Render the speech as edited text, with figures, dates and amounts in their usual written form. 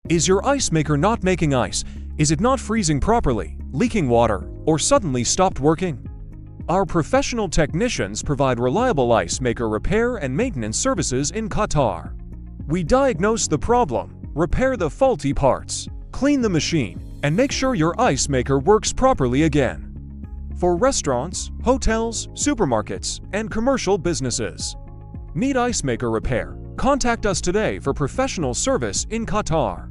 Is your ice maker not making ice? Is it not freezing properly, leaking water, or suddenly stopped working? Our professional technicians provide reliable ice maker repair and maintenance services in Qatar. We diagnose the problem, repair the faulty parts, clean the machine, and make sure your ice maker works properly again. For restaurants, hotels, supermarkets, and commercial businesses. Need ice maker repair? Contact us today for professional service in Qatar.